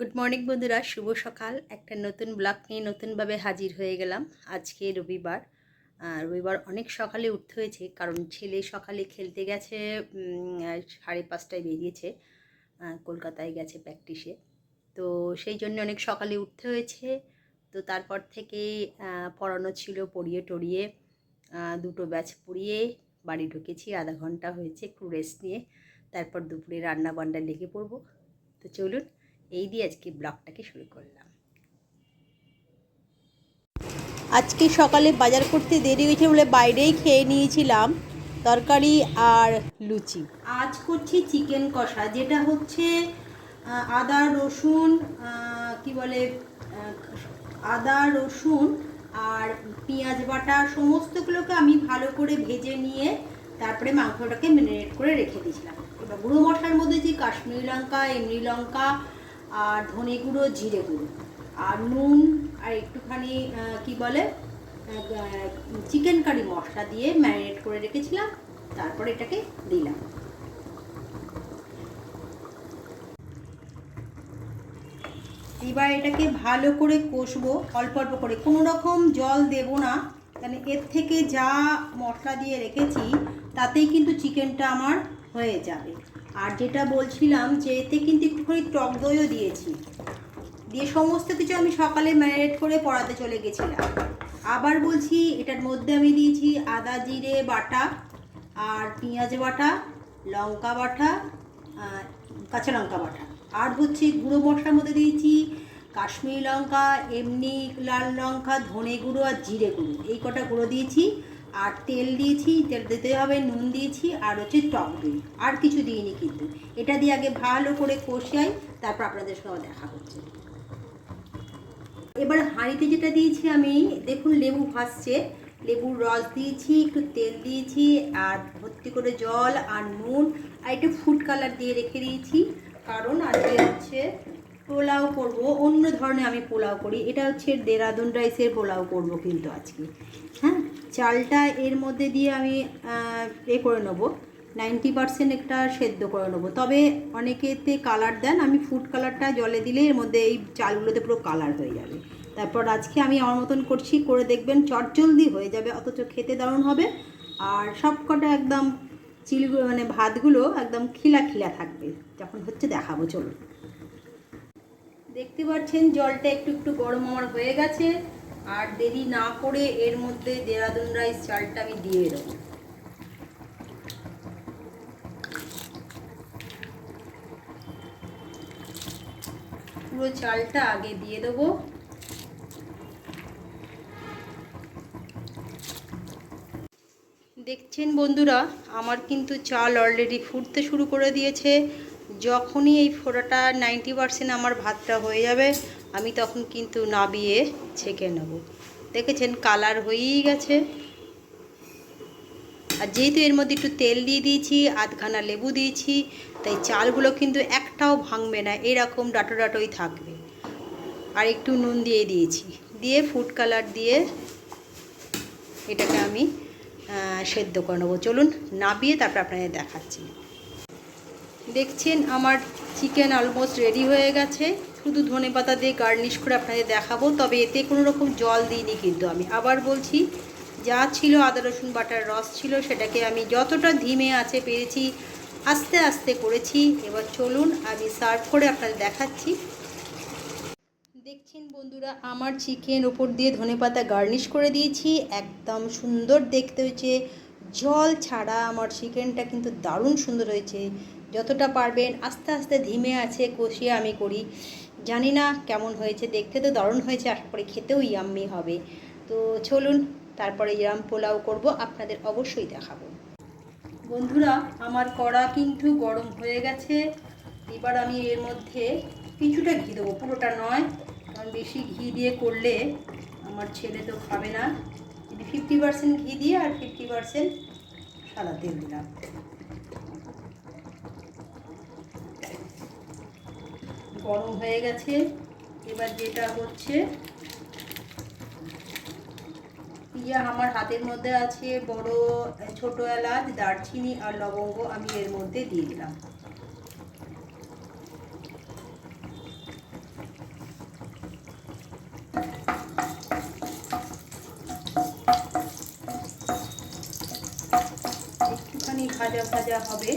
Good morning বন্ধুরা, শুভ সকাল। একটা নতুন ব্লগ নিয়ে নতুনভাবে হাজির হয়ে গেলাম। আজকে রবিবার। রবিবার অনেক সকালে উঠতে হয়েছে, কারণ ছেলে সকালে খেলতে গেছে। 5:30টায় বেরিয়েছে, কলকাতায় গেছে প্র্যাকটিসে। তো সেই জন্য অনেক সকালে উঠতে হয়েছে। তো তারপর থেকে পড়ানো ছিল, পড়িয়ে টড়িয়ে দুটো ব্যাচ পড়িয়ে বাড়ি ঢুকেছি। আধা ঘন্টা হয়েছে, একটু রেস্ট নিয়ে তারপর দুপুরে রান্না বান্না লেগে পড়বো। তো চলুন, এই দিয়ে আজকে ব্লগটাকে শুরু করলাম। আজকে সকালে বাজার করতে দেরি হয়েছে বলে বাইরেই খেয়ে নিয়েছিলাম তরকারি আর লুচি। আজ করছি চিকেন কষা, যেটা হচ্ছে আদা রসুন, কি বলে, আদা রসুন আর পেঁয়াজ বাটা সমস্তগুলোকে আমি ভালো করে ভেজে নিয়ে তারপরে মাংসটাকে ম্যারিনেট করে রেখে দিয়েছিলাম। এবার গুঁড়ো মশলার মধ্যে যে কাশ্মীরি লঙ্কা, এমনি লঙ্কা আর ধনে গুঁড়ো, জিরে গুঁড়ো আর নুন আর একটুখানি কি বলে চিকেন কারি মশলা দিয়ে ম্যারিনেট করে রেখেছিলাম। তারপরে এটাকে দিলাম। এবার এটাকে ভালো করে কষবো, অল্প অল্প করে, কোনো রকম জল দেব না, কারণ এর থেকে যা মশলা দিয়ে রেখেছি তাতেই কিন্তু চিকেনটা আমার হয়ে যাবে। আর যেটা বলছিলাম যে এতে কিন্তু একটুখানি টক দইও দিয়েছি, দিয়ে সমস্ত কিছু আমি সকালে ম্যারিনেট করে পড়াতে চলে গেছিলাম। আবার বলছি, এটার মধ্যে আমি দিয়েছি আদা জিরে বাটা আর পেঁয়াজ বাটা, লঙ্কা বাটা, কাঁচা লঙ্কা বাটা, আর হচ্ছে গুঁড়ো মশলার মধ্যে দিয়েছি কাশ্মীরি লঙ্কা, এমনি লাল লঙ্কা, ধনে গুঁড়ো আর জিরে গুঁড়ো, এই কটা গুঁড়ো দিয়েছি। আর তেল দিয়েছি, তেল দিতে হবে, নুন দিয়েছি, আর হচ্ছে টক দই, আর কিছু দিইনি। কিন্তু এটা দিয়ে আগে ভালো করে কষাই, তারপর আপনাদের সঙ্গে দেখা হচ্ছে। এবার হাঁড়িতে যেটা দিয়েছি আমি, দেখুন লেবু ভাসছে, লেবুর রস দিয়েছি, একটু তেল দিয়েছি, আর ভর্তি করে জল আর নুন আর একটু ফুড কালার দিয়ে রেখে দিয়েছি। কারণ আজকে হচ্ছে পোলাও করব, অন্য ধরনের আমি পোলাও করি। এটা হচ্ছে দেরাদুন রাইসের পোলাও করব কিন্তু আজকে। হ্যাঁ, চালটা এর মধ্যে দিয়ে আমি করে নেবো, 90% একটা সেদ্ধ করে নেবো। তবে অনেকেতে কালার দেন, আমি ফুড কালারটা জলে দিলে এর মধ্যে এই চালগুলোতে পুরো কালার হয়ে যাবে। তারপর আজকে আমি আমার মতন করছি, করে দেখবেন চটজলদি হয়ে যাবে, অথচ খেতে দারুণ হবে। আর সব কটা একদম মানে ভাতগুলো একদম খিলা খিলা থাকবে। যখন হচ্ছে দেখাবো, চলুন। দেখতে পাচ্ছেন জলটা একটু একটু গরম আমার হয়ে গেছে। আর দেরি না করে এর মধ্যে দেরাদুন রাইস চালটা আমি দিয়ে দেবো। পুরো চালটা আগে দিয়ে দেবো। দেখছেন বন্ধুরা, আমার কিন্তু চাল অলরেডি ফুটতে শুরু করে দিয়েছে। যখনই এই ফোড়াটা 90% আমার ভাতটা হয়ে যাবে, আমি তখন কিন্তু নাবিয়ে ছেঁকে নেব। দেখেছেন কালার হয়েই গেছে। আর যেহেতু এর মধ্যে একটু তেল দিয়ে দিয়েছি, আধখানা লেবু দিয়েছি, তাই চালগুলো কিন্তু একটাও ভাঙবে না, এরকম ডাটো ডাটোই থাকবে। আর একটু নুন দিয়ে দিয়েছি, দিয়ে ফুড কালার দিয়ে এটাকে আমি সেদ্ধ করে নেবো। চলুন নাবিয়ে তারপর আপনাদের দেখাচ্ছি। দেখছেন আমার চিকেন অলমোস্ট রেডি হয়ে গেছে, শুধু ধনেপাতা দিয়ে গার্নিশ করে আপনাদের দেখাবো। তবে এতে কোনো রকম জল দিইনি কিন্তু। আমি আবার বলছি, যা ছিল আদা রসুন বাটার রস ছিল, সেটাকে আমি যতটা ধিমে আছে পেরেছি আস্তে আস্তে করেছি। এবার চলুন আমি সার্ভ করে আপনাদের দেখাচ্ছি। দেখছেন বন্ধুরা, আমার চিকেন ওপর দিয়ে ধনেপাতা গার্নিশ করে দিয়েছি, একদম সুন্দর দেখতে হয়েছে। জল ছাড়া আমার চিকেনটা কিন্তু দারুণ সুন্দর হয়েছে। যতটা পারবেন আস্তে আস্তে ধিমে আছে কষিয়ে আমি করি। জানি না কেমন হয়েছে, দেখতে তো দারুণ হয়েছে, আশা করি খেতেও ইয়াম্মি হবে। তো চলুন তারপরে যেরকম পোলাও করব আপনাদের অবশ্যই দেখাবো। বন্ধুরা, আমার কড়া কিন্তু গরম হয়ে গেছে। এবার আমি এর মধ্যে কিছুটা ঘি দেবো, পুরোটা নয়, কারণ বেশি ঘি দিয়ে করলে আমার ছেলে তো খাবে না। 50% ঘি দিয়ে আর 50% সাদা তেল দিলাম। গরম হয়ে গেছে। এবার যেটা হচ্ছে, আমার হাতের মধ্যে আছে বড় ছোট এলাচ, দারচিনি আর লবঙ্গ, আমি এর মধ্যে দিয়ে দিলাম। একটুখানি ভাজা ভাজা হবে।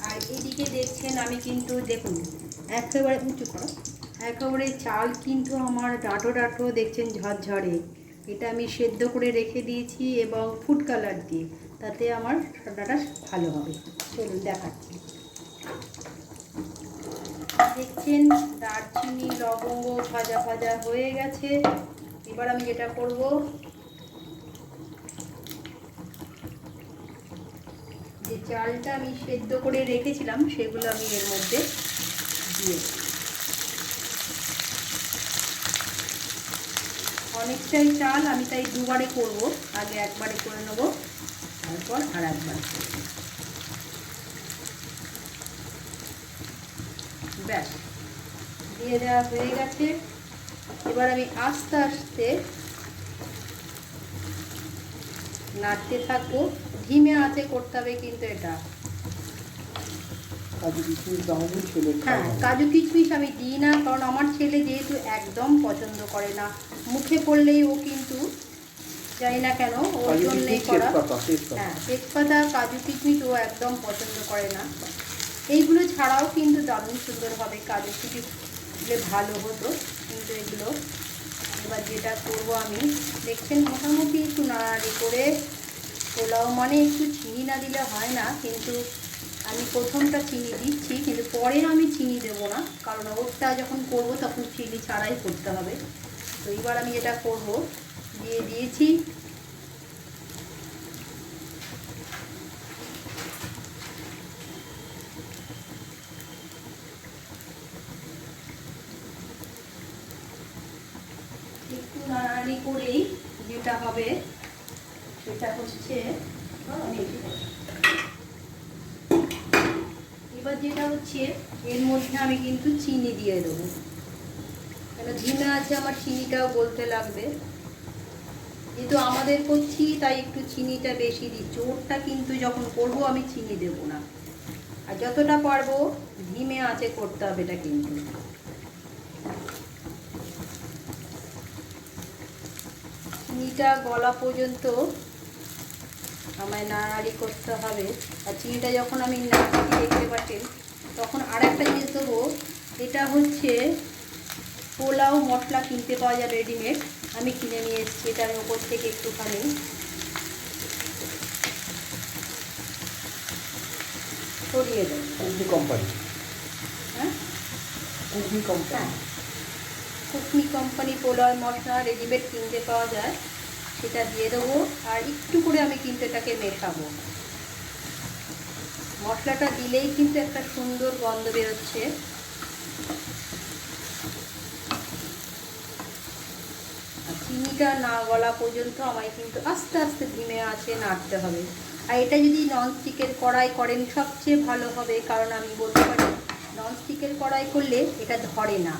আর এদিকে দেখছেন আমি কিন্তু দেখুন একেবারে উঁচু করো, একেবারে চাল কিন্তু আমার ডাঁটো ডাঁটো দেখছেন ঝরঝরে। এটা আমি সেদ্ধ করে রেখে দিয়েছি এবং ফুড কালার দিয়ে, তাতে আমার রান্নাটা ভালো হবে। চলুন দেখাচ্ছি। দেখছেন দারচিনি লবঙ্গ ভাজা ভাজা হয়ে গেছে। এবার আমি যেটা করব, যে চালটা আমি সেদ্ধ করে রেখেছিলাম সেগুলো আমি এর মধ্যে দিয়ে দেব। অনেকটাই চাল, আমি তাই দুবারে করব, আগে একবারে করে নেব, তারপর আর একবার করব। ব্যাস, দিয়ে দেওয়া হয়ে গেছে। এবার আমি আস্তে আস্তে নাড়তে থাকবো, ধিমে আঁচে করতে হবে কিন্তু এটা। হ্যাঁ, কাজু কিশমিশ আমি দিই না, কারণ আমার ছেলে যেহেতু একদম পছন্দ করে না, মুখে পড়লেই ও কিন্তু জানি না কেন ওর জন্যই করা। হ্যাঁ, তেজপাতা কাজু কিশমিশ ও একদম পছন্দ করে না। এইগুলো ছাড়াও কিন্তু দারুণ সুন্দর হবে, কাজু কিশমিশ দিলে ভালো হতো, কিন্তু এগুলো এবার যেটা করবো আমি, দেখছেন মোটামুটি একটু নাড়ানাড়ি করে, পোলাও মানে একটু চিনি না দিলে হয় না, কিন্তু আমি প্রথমটা চিনি দিচ্ছি, কিন্তু পরে আমি চিনি দেবো না, কারণ ওরটা যখন করবো তখন চিনি ছাড়াই করতে হবে। তো এবার আমি যেটা করব, দিয়ে দিয়েছি একটু নাড়ানাড়ি করেই যেটা হবে সেটা হচ্ছে, এবার যেটা হচ্ছে এর মধ্যে আমি কিন্তু চিনি দিয়ে দেবো, কেন ধিমে আছে আমার চিনিটাও গলতে লাগবে। যেহেতু আমাদের করছি তাই একটু চিনিটা বেশি দিচ্ছি, ওরটা কিন্তু যখন করব আমি চিনি দেব না, আর যতটা পারবো ধিমে আঁচে করতে হবে এটা কিন্তু। চিনিটা গলা পর্যন্ত আমায় নাড়ানাড়ি করতে হবে। আর চিনিটা যখন আমি নাড়ছি দেখতে পাচ্ছেন, তখন আর একটা জিনিস দেবো, এটা হচ্ছে পোলাও মশলা কিনতে পাওয়া যায় রেডিমেড, আমি কিনে নিয়ে এসেছি, এটা আমি ওপর থেকে একটুখানি ছড়িয়ে দেবো। কুকমি কোম্পানি, হ্যাঁ কুকমি কোম্পানি, হ্যাঁ, কুকমি কোম্পানি পোলাও মশলা রেডিমেড কিনতে পাওয়া যায়, সেটা দিয়ে দেবো। আর একটু করে আমি কিন্তু এটাকে মেশাবো, মশলাটা দিলেই কিন্তু একটা সুন্দর গন্ধ বেরোচ্ছে। আর চিনিটা না গলা পর্যন্ত আমায় কিন্তু আস্তে আস্তে ধিমে আঁচে নাড়তে হবে। আর এটা যদি ননস্টিকের কড়াই করেন সবচেয়ে ভালো হবে, কারণ আমি বলতে পারি ননস্টিকের কড়াই করলে এটা ধরে না।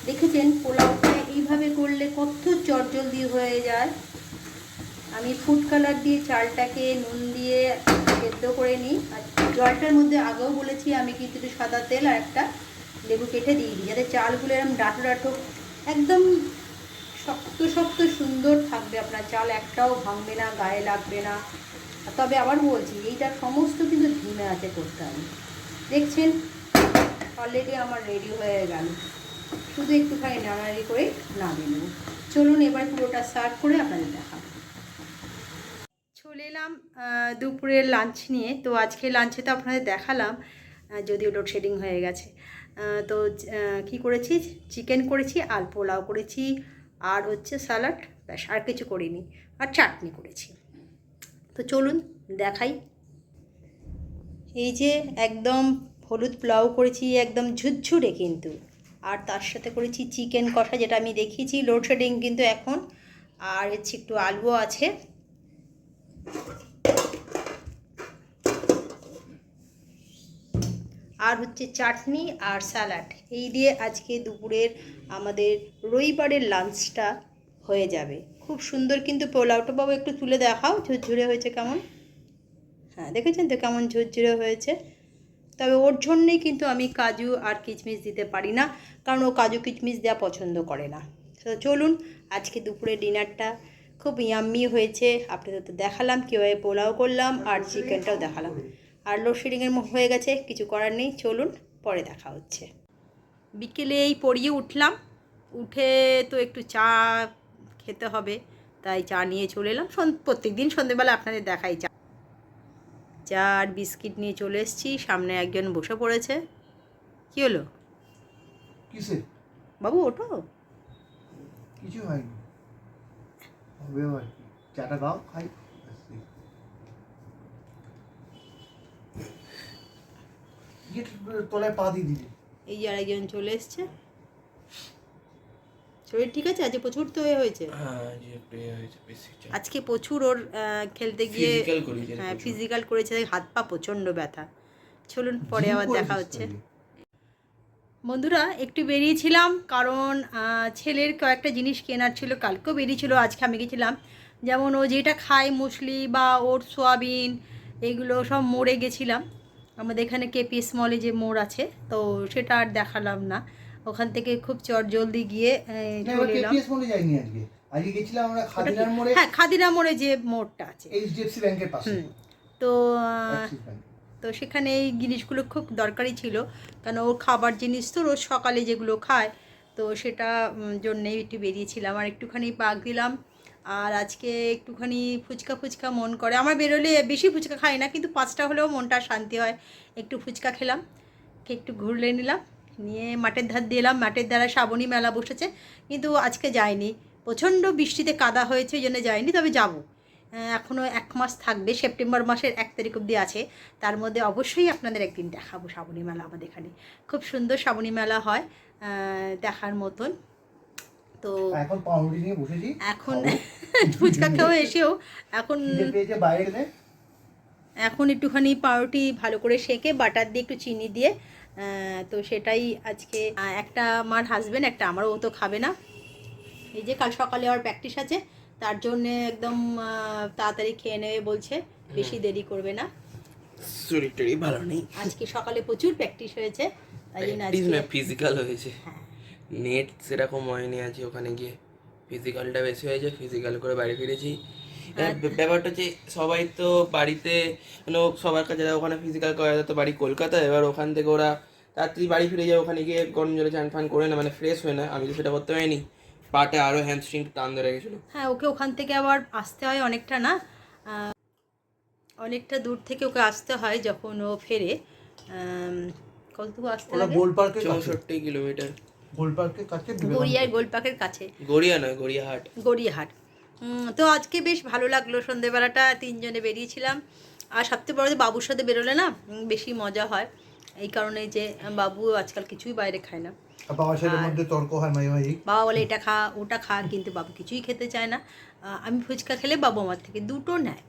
দেখেছেন পোলাওটা এইভাবে করলে কত চটজলদি হয়ে যায়। আমি ফুড কালার দিয়ে চালটাকে নুন দিয়ে সেদ্ধ করে নিই, আর জলটার মধ্যে আগেও বলেছি আমি কিন্তু একটু সাদা তেল আর একটা লেবু কেটে দিয়ে দিই, যাতে চালগুলো এরকম ডাঁটো ডাঁটো একদম শক্ত শক্ত সুন্দর থাকবে, আপনার চাল একটাও ভাঙবে না, গায়ে লাগবে না। তবে আবার বলছি এইটা সমস্ত কিন্তু ধিমে আঁচে করতে হবে। দেখছেন অলরেডি আমার রেডি হয়ে গেল, শুধু একটুখানি নাড়ানাড়ি করে নামিয়ে নেব। চলুন এবার পুরোটা সার্ভ করে আপনাদের দেখাবো। চলে এলাম দুপুরের লাঞ্চ নিয়ে। তো আজকে লাঞ্চে তো আপনাদের দেখালাম, যদিও লোডশেডিং হয়ে গেছে। তো কি করেছি, চিকেন করেছি আর পোলাও করেছি, আর হচ্ছে স্যালাড, ব্যাস আর কিছু করিনি, আর চাটনি করেছি। তো চলুন দেখাই। এই যে একদম হলুদ পোলাও করেছি, একদম ঝুরঝুরে কিন্তু, আর তার সাথে করেছি চিকেন কষা, যেটা আমি দেখিয়েছি, লোডশেডিং কিন্তু এখন। আর হচ্ছে একটু আলুও আছে, আর হচ্ছে চাটনি আর স্যালাড। এই দিয়ে আজকে দুপুরের আমাদের রবিবারের লাঞ্চটা হয়ে যাবে। খুব সুন্দর কিন্তু পোলাওটা, বাবু একটু তুলে দেখাও ঝুরঝুরে হয়েছে কেমন। হ্যাঁ দেখেছেন তো কেমন ঝুরঝুরে হয়েছে। তবে ওর জন্যেই কিন্তু আমি কাজু আর কিচমিচ দিতে পারি না, কারণ ও কাজু কিচমিচ দেওয়া পছন্দ করে না। তো চলুন, আজকে দুপুরে ডিনারটা খুব ইয়াম্মি হয়েছে, আপনাদের তো দেখালাম কীভাবে পোলাও করলাম আর চিকেনটাও দেখালাম। আর লোডশেডিংয়ের হয়ে গেছে, কিছু করার নেই, চলুন পরে দেখা হচ্ছে। বিকেলে এই পড়িয়ে উঠলাম, উঠে তো একটু চা খেতে হবে, তাই চা নিয়ে চলে এলাম। প্রত্যেক দিন সন্ধ্যেবেলা আপনাদের দেখাই চা আর বিস্কিট নিয়ে চলে এসেছি। সামনে একজন বসে পড়েছে। কি হলো কিসে? বাবু ওঠো। কিছু হয়নি, হবে আর কি। চাটা দাও, খাই। তলায় পা দিয়ে দিলি। এই যে আরেকজন চলে এসছে। শরীর ঠিক আছে? আজকে প্রচুর তো হয়েছে, আজকে প্রচুর ওর খেলতে গিয়ে ফিজিক্যাল করেছে, হাত পা প্রচণ্ড ব্যথা। চলুন পরে আবার দেখা হচ্ছে। বন্ধুরা একটু বেরিয়েছিলাম, কারণ ছেলের কয়েকটা জিনিস কেনার ছিল, কালকেও বেরিয়েছিল, আজকে আমি গেছিলাম। যেমন ও যেটা খায় মুসলি বা ওর সোয়াবিন, এগুলো সব মোড়ে গেছিলাম। আমাদের এখানে কেপিএস মলে যে মোড় আছে, তো সেটা আর দেখালাম না। ওখান থেকে খুব জলদি গিয়ে চলে এলাম। কেপিএস মলে যাইনি আজকে, আজকে গেছিলাম আমরা খাদিনার মোড়ে। হ্যাঁ, খাদিনা মোড়ে যে মোড়টা আছে এইচডিএফসি ব্যাংকের পাশে। তো তো সেখানে এই জিনিসগুলো খুব দরকারি ছিল, কারণ ওর খাবার জিনিস তো রোজ সকালে যেগুলো খায়, তো সেটা জন্যেই একটু বেরিয়েছিলাম। আর একটুখানি পাক দিলাম। আর আজকে একটুখানি ফুচকা মন করে আমার, বেরোলে বেশি ফুচকা খাই না, কিন্তু 5টা হলেও মনটা শান্তি হয়। একটু ফুচকা খেলাম, একটু ঘুরলে নিলাম, নিয়ে মাঠের ধার দিয়ে এলাম। মাঠের ধারে শ্রাবণী মেলা বসেছে, কিন্তু আজকে যাইনি, প্রচণ্ড বৃষ্টিতে কাদা হয়েছে, ওই জন্য যাইনি। তবে যাব, এখনও 1 মাস থাকবে, সেপ্টেম্বর মাসের 1 তারিখ অবধি আছে। তার মধ্যে অবশ্যই আপনাদের একদিন দেখাবো শ্রাবণী মেলা। আমাদের এখানে খুব সুন্দর শ্রাবণী মেলা হয়, দেখার মতন। তো এখন পাউরুটি নিয়ে বসেছি, এখন ফুচকা খেয়েও এসেও এখন একটুখানি পাউরুটি ভালো করে সেঁকে বাটার দিয়ে একটু চিনি দিয়ে, তো সেটাই আজকে একটা আমার হাজব্যান্ড, একটা আমারও, ও তো খাবে না। এই যে কাল সকালে আমার প্র্যাকটিস আছে, তার জন্যে একদম তাড়াতাড়ি খেয়ে নেবে বলছে, বেশি দেরি করবে না। শরীরটাই ভালো নেই, আজকে সকালে প্রচুর প্র্যাকটিস হয়েছে, তাই জন্য আজকে ফিজিক্যাল হয়েছে। নেট সেরকম হয়নি, আছে ওখানে গিয়ে ফিজিক্যালটা বেশি হয়েছে, ফিজিক্যাল করে বাড়ি ফিরেছি। ব্যাপারটা হচ্ছে সবাই তো বাড়িতে, মানে সবার কাছে ওখানে ফিজিক্যাল করা যেত, বাড়ি কলকাতায়, এবার ওখান থেকে ওরা তাড়াতাড়ি বাড়ি ফিরে যায়, ওখানে গিয়ে গরম জলে চান ফান করে না, মানে ফ্রেশ হয় না। আমি তো সেটা করতে পারিনি, পাটে আরও হ্যামস্ট্রিং টান ধরে গেছিলো। হ্যাঁ, ওকে ওখান থেকে আবার আসতে হয় অনেকটা, না অনেকটা দূর থেকে ওকে আসতে হয় যখন ও ফেরে। কতটুকু আসতে লাগে? 64 কিলোমিটার। গোলপার্কের কাছে, গোলপার্কের কাছে, গড়িয়া নয়, গড়িয়াহাট। তো আজকে বেশ ভালো লাগলো, সন্ধেবেলাটা 3 জনে বেরিয়েছিলাম। আর সবথেকে বড় যে বাবুর সাথে বেরোলে না বেশি মজা হয়, এই কারণে যে বাবু আজকাল কিছুই বাইরে খায় না। বাবার সাথে মধ্যে তর্ক হয় মাঝে মাঝে, বাবা বলে এটা খা ওটা খা, কিন্তু বাবু কিছুই খেতে চায় না। আমি ফুচকা খেলে বাবু আমার থেকে 2টো নেয়।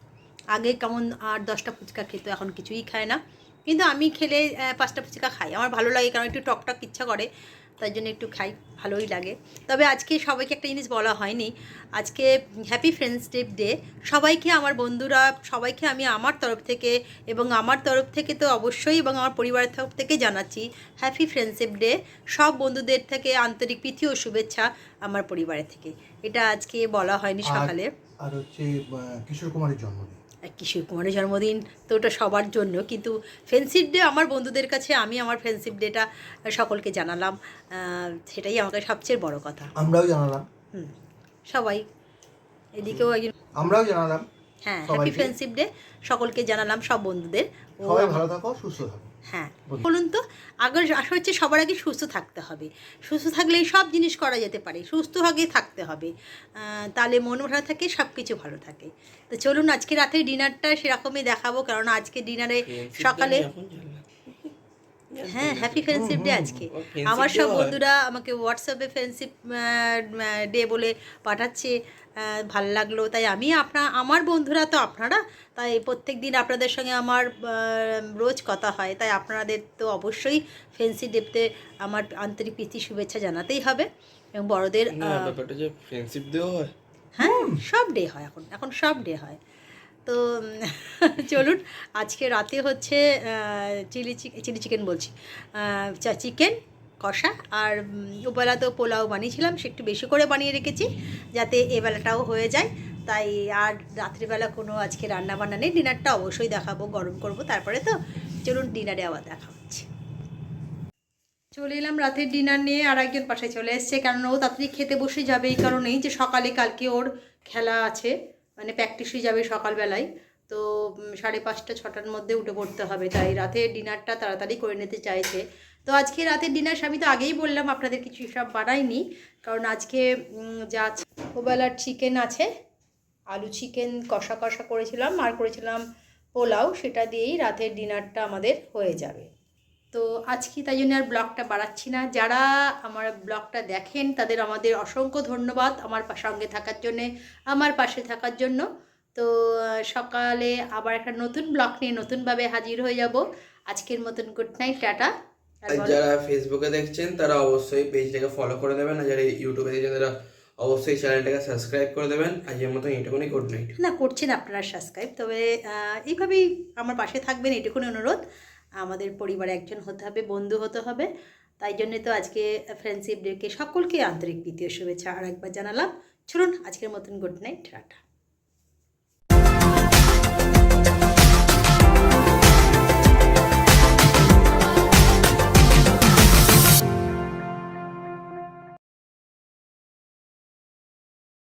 আগে কেমন 8-10টা ফুচকা খেত, এখন কিছুই খায় না। কিন্তু আমি খেলে 5টা ফুচকা খাই, আমার ভালো লাগে, কারণ একটু টকটক ইচ্ছা করে, তাই জন্য একটু খাই, ভালোই লাগে। তবে আজকে সবাইকে একটা জিনিস বলা হয়নি, আজকে হ্যাপি ফ্রেন্ডশিপ ডে। সবাইকে, আমার বন্ধুরা সবাইকে আমি আমার তরফ থেকে, এবং আমার তরফ থেকে তো অবশ্যই, এবং আমার পরিবারের তরফ থেকে জানাচ্ছি হ্যাপি ফ্রেন্ডশিপ ডে। সব বন্ধুদের থেকে আন্তরিক প্রীতি ও শুভেচ্ছা আমার পরিবারের থেকে। এটা আজকে বলা হয়নি সকালে। আর হচ্ছে কিশোর কুমারের জন্মদিন, কিশোর কুমারের জন্মদিন তো ওটা সবার জন্য, কিন্তু ফ্রেন্ডশিপ ডে আমার বন্ধুদের কাছে আমি আমার ফ্রেন্ডশিপ ডেটা সকলকে জানালাম, সেটাই আমাকে সবচেয়ে বড় কথা। আমরাও জানালাম, সবাই এদিকেও একজন, আমরাও জানালাম। হ্যাঁ, হ্যাপি ফ্রেন্ডশিপ ডে সকলকে জানালাম, সব বন্ধুদের। সবাই ভালো থাকো, সুস্থ থাকো। হ্যাঁ, বলুন তো, আসা হচ্ছে সবার আগে সুস্থ থাকতে হবে। সুস্থ থাকলেই সব জিনিস করা যেতে পারে, সুস্থ আগে থাকতে হবে, তাহলে মন ভালো থাকে, সব কিছু ভালো থাকে। তো চলুন আজকে রাতে ডিনারটা সেরকমই দেখাবো, কারণ আজকে ডিনারে সকালে, হ্যাঁ, হ্যাপি ফ্রেন্ডশিপ ডে আজকে। আমার সব বন্ধুরা আমাকে হোয়াটসঅ্যাপে ফ্রেন্ডশিপ ডে বলে পাঠাচ্ছে, ভালো লাগলো। তাই আমি আমার বন্ধুরা তো আপনারা, তাই প্রত্যেক দিন আপনাদের সঙ্গে আমার রোজ কথা হয়, তাই আপনাদের তো অবশ্যই ফ্রেন্ডশিপ ডেতে আমার আন্তরিক প্রীতি শুভেচ্ছা জানাতেই হবে। এবং বড়দের ব্যাপারটা যে ফ্রেন্ডশিপ ডেও হয়, হ্যাঁ, সব ডে হয়, এখন সব ডে হয়। তো চলুন আজকে রাতে হচ্ছে চিলি চিকেন বলছি, চিকেন কষা, আর ওবেলা তো পোলাও বানিয়েছিলাম, সে একটু বেশি করে বানিয়ে রেখেছি যাতে এবেলাটাও হয়ে যায়। তাই আর রাত্রিবেলা কোনো আজকে রান্না বান্না নেই, ডিনারটা অবশ্যই দেখাবো, গরম করব তারপরে। তো চলুন ডিনারে আবার দেখা হচ্ছে। চলে এলাম রাতের ডিনার নিয়ে, আর একজন পাশে চলে এসছে, কারণ ও তাড়াতাড়ি খেতে বসে যাবে এই কারণেই যে সকালে কালকে ওর খেলা আছে, মানে প্র্যাকটিসে যাবে সকালবেলায়। তো 5:30 6টার মধ্যে উঠে পড়তে হবে, তাই রাতের ডিনারটা তাড়াতাড়ি করে নিতে চাইছে। তো আজকে রাতের ডিনার আমি তো আগেই বললাম আপনাদের কিছু সব বানাইনি, কারণ আজকে যা ওবেলার চিকেন আছে, আলু চিকেন কষা কষা করেছিলাম, আর করেছিলাম পোলাও, সেটা দিয়েই রাতের ডিনারটা আমাদের হয়ে যাবে। তো আজকে তাই জন্য আর ব্লগটা বাড়াচ্ছি না। যারা আমার ব্লগটা দেখেন তাদের আমাদের অসংখ্য ধন্যবাদ আমার সঙ্গে থাকার জন্যে, আমার পাশে থাকার জন্য। তো সকালে আবার একটা নতুন ব্লগ নিয়ে নতুনভাবে হাজির হয়ে যাব। আজকের মতন গুড নাইট, টাটা। আর যারা ফেসবুকে দেখছেন তারা অবশ্যই পেজটাকে ফলো করে দেবেন, আর যারা ইউটিউবে দেখছেন তারা অবশ্যই চ্যানেলটাকে সাবস্ক্রাইব করে দেবেন। আজকের মতো এইটুকুনি, গুড নাইট। না করছেন আপনারা সাবস্ক্রাইব, তবে এইভাবেই আমার পাশে থাকবেন, এটুকুনি অনুরোধ। আমাদের পরিবারে একজন হতে হবে, বন্ধু হতে হবে, তাই জন্যে তো আজকে ফ্রেন্ডশিপ ডেকে সকলকে আন্তরিক দ্বিতীয় শুভেচ্ছা আর একবার জানালাম। চলুন আজকের মতন গুড নাইট, টাটা।